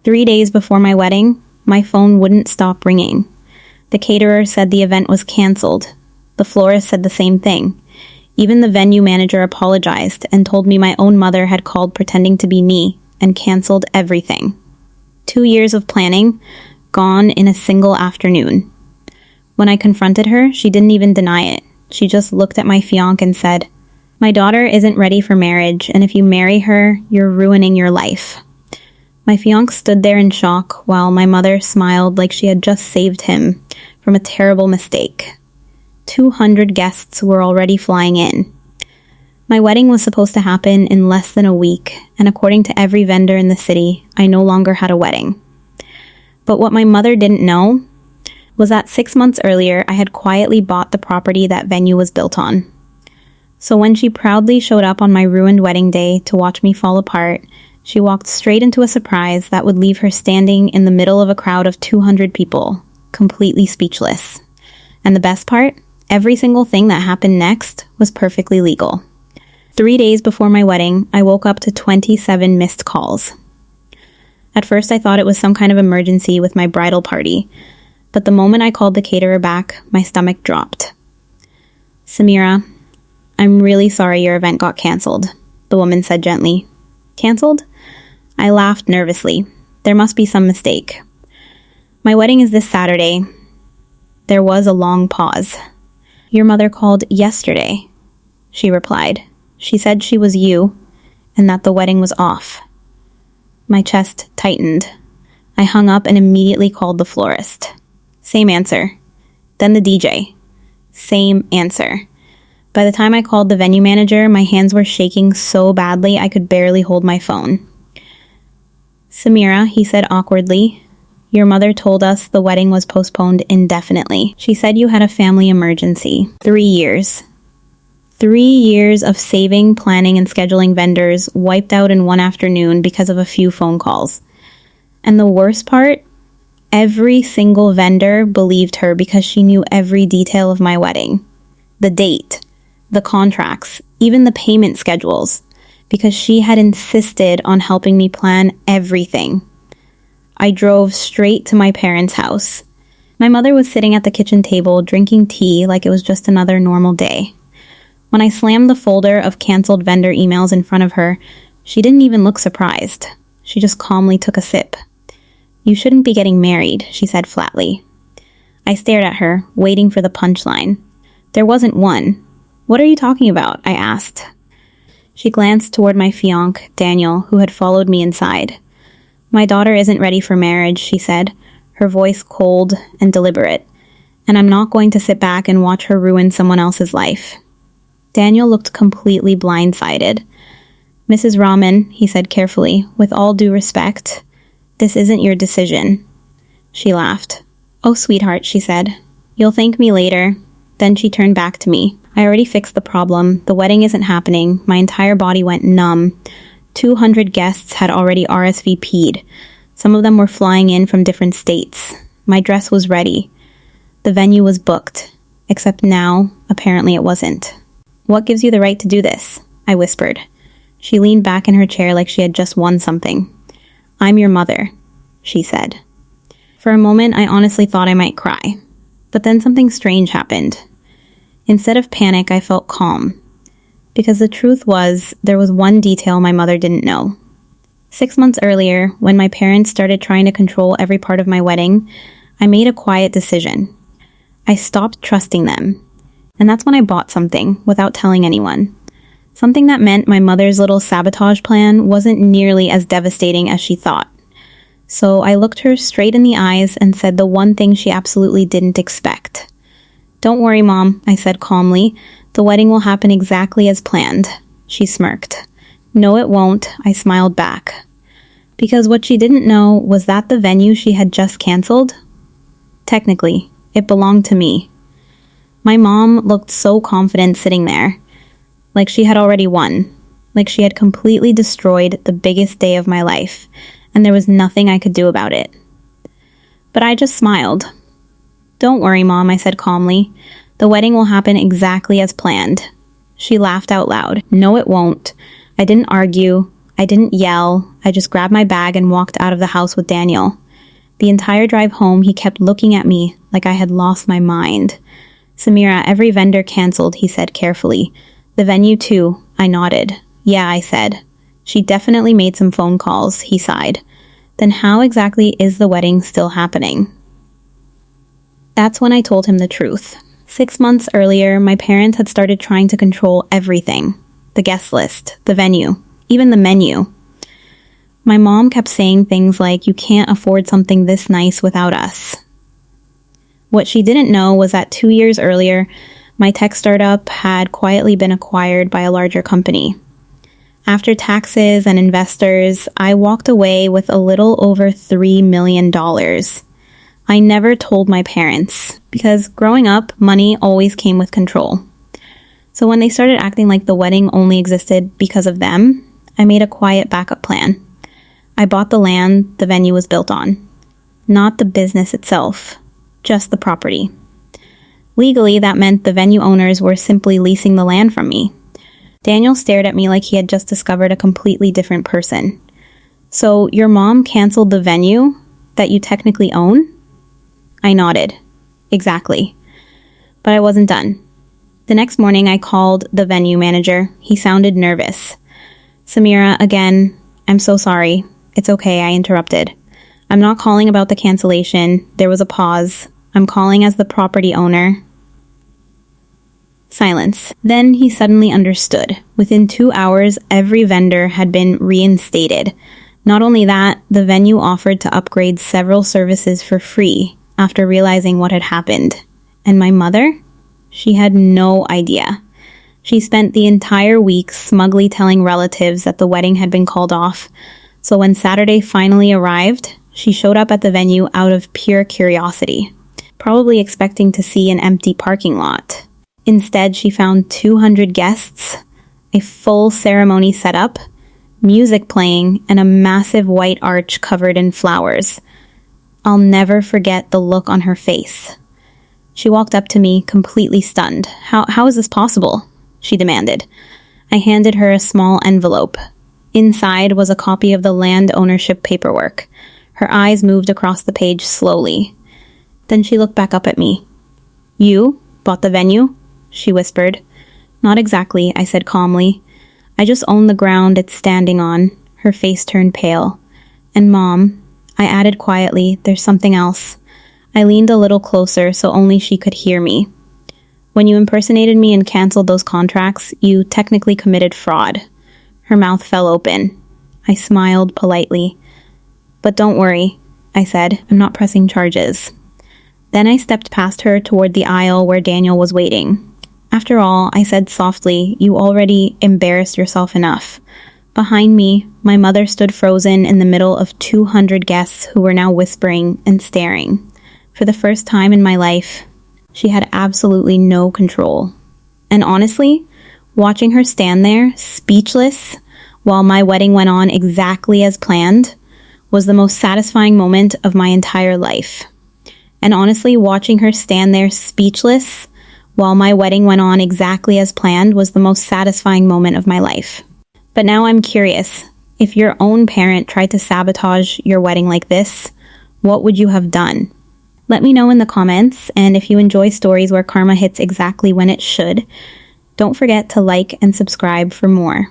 3 days before my wedding, my phone wouldn't stop ringing. The caterer said the event was canceled. The florist said the same thing. Even the venue manager apologized and told me my own mother had called pretending to be me and canceled everything. 2 years of planning, gone in a single afternoon. When I confronted her, she didn't even deny it. She just looked at my fiancé and said, "My daughter isn't ready for marriage, and if you marry her, you're ruining your life." My fiancé stood there in shock while my mother smiled like she had just saved him from a terrible mistake. 200 guests were already flying in. My wedding was supposed to happen in less than a week, and according to every vendor in the city, I no longer had a wedding. But what my mother didn't know was that 6 months earlier, I had quietly bought the property that venue was built on. So when she proudly showed up on my ruined wedding day to watch me fall apart, she walked straight into a surprise that would leave her standing in the middle of a crowd of 200 people, completely speechless. And the best part? Every single thing that happened next was perfectly legal. 3 days before my wedding, I woke up to 27 missed calls. At first, I thought it was some kind of emergency with my bridal party, but the moment I called the caterer back, my stomach dropped. "Samira, I'm really sorry your event got canceled," the woman said gently. "Canceled?" I laughed nervously. There must be some mistake. "My wedding is this Saturday." There was a long pause. "Your mother called yesterday," she replied. "She said she was you, and that the wedding was off." My chest tightened. I hung up and immediately called the florist. Same answer. Then the DJ. Same answer. By the time I called the venue manager, my hands were shaking so badly I could barely hold my phone. "Samira," he said awkwardly, "your mother told us the wedding was postponed indefinitely. She said you had a family emergency. 3 years. 3 years of saving, planning, and scheduling vendors wiped out in one afternoon because of a few phone calls. And the worst part? Every single vendor believed her because she knew every detail of my wedding. The date, the contracts, even the payment schedules, because she had insisted on helping me plan everything. I drove straight to my parents' house. My mother was sitting at the kitchen table drinking tea like it was just another normal day. When I slammed the folder of canceled vendor emails in front of her, she didn't even look surprised. She just calmly took a sip. "You shouldn't be getting married," she said flatly. I stared at her, waiting for the punchline. There wasn't one. "What are you talking about?" I asked. She glanced toward my fiancé, Daniel, who had followed me inside. "My daughter isn't ready for marriage," she said, her voice cold and deliberate, "and I'm not going to sit back and watch her ruin someone else's life." Daniel looked completely blindsided. "Mrs. Rahman," he said carefully, "with all due respect, this isn't your decision." She laughed. "Oh, sweetheart," she said. "You'll thank me later." Then she turned back to me. "I already fixed the problem. The wedding isn't happening." My entire body went numb. 200 guests had already RSVP'd. Some of them were flying in from different states. My dress was ready. The venue was booked. Except now, apparently it wasn't. "What gives you the right to do this?" I whispered. She leaned back in her chair like she had just won something. "I'm your mother," she said. For a moment, I honestly thought I might cry. But then something strange happened. Instead of panic, I felt calm. Because the truth was, there was one detail my mother didn't know. 6 months earlier, when my parents started trying to control every part of my wedding, I made a quiet decision. I stopped trusting them. And that's when I bought something, without telling anyone. Something that meant my mother's little sabotage plan wasn't nearly as devastating as she thought. So I looked her straight in the eyes and said the one thing she absolutely didn't expect. "Don't worry, Mom," I said calmly. "The wedding will happen exactly as planned." She smirked. "No, it won't," I smiled back. Because what she didn't know was that the venue she had just canceled, technically, it belonged to me. My mom looked so confident sitting there, like she had already won, like she had completely destroyed the biggest day of my life, and there was nothing I could do about it. But I just smiled. "Don't worry, Mom," I said calmly. "The wedding will happen exactly as planned." She laughed out loud. "No, it won't." I didn't argue. I didn't yell. I just grabbed my bag and walked out of the house with Daniel. The entire drive home, he kept looking at me like I had lost my mind. Samira, every vendor canceled, he said carefully. The venue too. I nodded. Yeah, I said. She definitely made some phone calls, he sighed. Then how exactly is the wedding still happening? That's when I told him the truth. 6 months earlier, my parents had started trying to control everything. The guest list, the venue, even the menu. My mom kept saying things like, you can't afford something this nice without us. What she didn't know was that 2 years earlier, my tech startup had quietly been acquired by a larger company. After taxes and investors, I walked away with a little over $3 million. I never told my parents, because growing up, money always came with control. So when they started acting like the wedding only existed because of them, I made a quiet backup plan. I bought the land the venue was built on. Not the business itself, just the property. Legally, that meant the venue owners were simply leasing the land from me. Daniel stared at me like he had just discovered a completely different person. So your mom canceled the venue that you technically own? I nodded. Exactly. But I wasn't done. The next morning, I called the venue manager. He sounded nervous. Samira, again, I'm so sorry. It's okay, I interrupted. I'm not calling about the cancellation. There was a pause. I'm calling as the property owner. Silence. Then he suddenly understood. Within 2 hours, every vendor had been reinstated. Not only that, the venue offered to upgrade several services for free after realizing what had happened. And my mother? She had no idea. She spent the entire week smugly telling relatives that the wedding had been called off. So when Saturday finally arrived, she showed up at the venue out of pure curiosity, probably expecting to see an empty parking lot. Instead, she found 200 guests, a full ceremony setup, music playing, and a massive white arch covered in flowers. I'll never forget the look on her face. She walked up to me, completely stunned. How is this possible? She demanded. I handed her a small envelope. Inside was a copy of the land ownership paperwork. Her eyes moved across the page slowly. Then she looked back up at me. You bought the venue? She whispered. Not exactly, I said calmly. I just own the ground it's standing on. Her face turned pale. And Mom, I added quietly, there's something else. I leaned a little closer so only she could hear me. When you impersonated me and canceled those contracts, you technically committed fraud. Her mouth fell open. I smiled politely. But don't worry, I said. I'm not pressing charges. Then I stepped past her toward the aisle where Daniel was waiting. After all, I said softly, you already embarrassed yourself enough. Behind me, my mother stood frozen in the middle of 200 guests who were now whispering and staring. For the first time in my life, she had absolutely no control. And honestly, watching her stand there, speechless, while my wedding went on exactly as planned, was the most satisfying moment of my entire life. And honestly, watching her stand there speechless, while my wedding went on exactly as planned, was the most satisfying moment of my life. But now I'm curious, if your own parent tried to sabotage your wedding like this, what would you have done? Let me know in the comments, and if you enjoy stories where karma hits exactly when it should, don't forget to like and subscribe for more.